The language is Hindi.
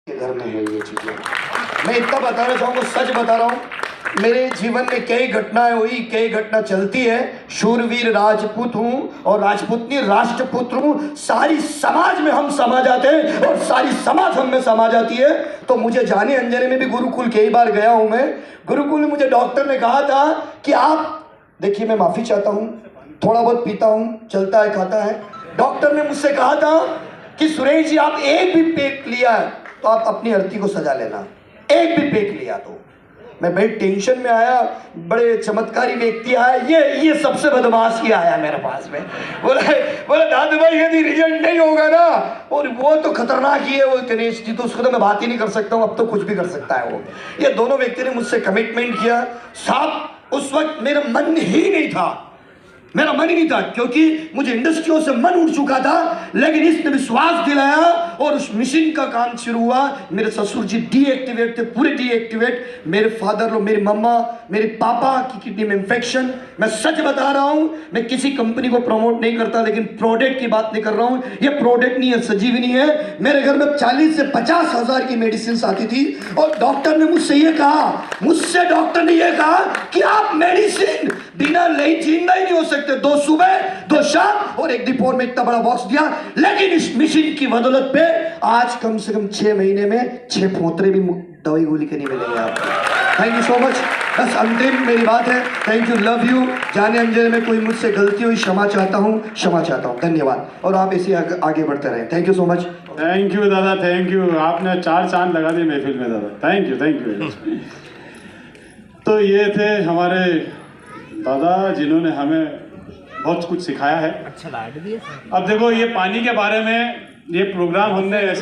के घर में है ये चीजें। मैं इतना बताना चाहूँगा, सच बता रहा हूँ, मेरे जीवन में कई घटनाएं हुई, कई घटना चलती है। शूरवीर राजपूत हूँ और राजपूतनी राष्ट्रपुत्र हूँ। सारी समाज में हम समा जाते हैं और सारी समाज हम में समा जाती है। तो मुझे जाने अनजाने में भी गुरुकुल कई बार गया हूँ मैं। गुरुकुल में मुझे डॉक्टर ने कहा था कि आप देखिए, मैं माफी चाहता हूँ, थोड़ा बहुत पीता हूँ, चलता है खाता है। डॉक्टर ने मुझसे कहा था कि सुरेश जी, आप एक भी पेक लिया तो आप अपनी अर्थी को सजा लेना। एक भी पेक लिया तो मैं बड़े टेंशन में आया। बड़े चमत्कारी व्यक्ति आया, ये सबसे बदमाश ही आया मेरे पास में। बोला दादू भाई, यदि रिजल्ट नहीं होगा ना, और वो तो खतरनाक ही है वो गणेश जी, तो उसको तो मैं बात ही नहीं कर सकता हूँ, अब तो कुछ भी कर सकता है वो। ये दोनों व्यक्ति ने मुझसे कमिटमेंट किया। साहब, उस वक्त मेरा मन ही नहीं था, मेरा मन ही नहीं था, क्योंकि मुझे इंडस्ट्रियों से मन उठ चुका था। लेकिन इसने विश्वास दिलाया और उस मिशन का काम शुरू हुआ। मेरे ससुर जी डीएक्टिवेट थे, पूरे डीएक्टिवेट। मेरे फादर लोग, मेरी मम्मा, मेरे पापा की किडनी में इंफेक्शन। मैं सच बता रहा हूं, मैं किसी कंपनी को प्रमोट नहीं करता, लेकिन प्रोडक्ट की बात नहीं कर रहा हूं। ये प्रोडक्ट नहीं है, सजीवनी है। मेरे घर में 40 से 50 हजार की मेडिसिन आती थी और डॉक्टर ने मुझसे डॉक्टर ने यह कहा कि आप मेडिसिन बिना ले जिंदा ही नहीं हो सकते। 2 सुबह 2 शाम और 1 दोपहर में इतना बड़ा बॉक्स दिया। लेकिन इस मिशन की बदौलत पे आज कम से कम 6 महीने में 6 पोतरे भी दवाई गोली के नहीं मिलेंगे आपको। Thank you so much. बस अंतिम मेरी बात है, थैंक यू, लव यू। जाने अनजाने में कोई मुझसे गलती हुई, क्षमा चाहता हूँ, धन्यवाद। और आप इसे आगे बढ़ते रहें। Thank you so much. Thank you दादा, थैंक यू। आपने 4 चांद लगा दिए महफिल में दादा, थैंक यू। तो ये थे हमारे दादा, जिन्होंने हमें बहुत कुछ सिखाया है। अच्छा, अब देखो, ये पानी के बारे में ये प्रोग्राम हमने ऐसे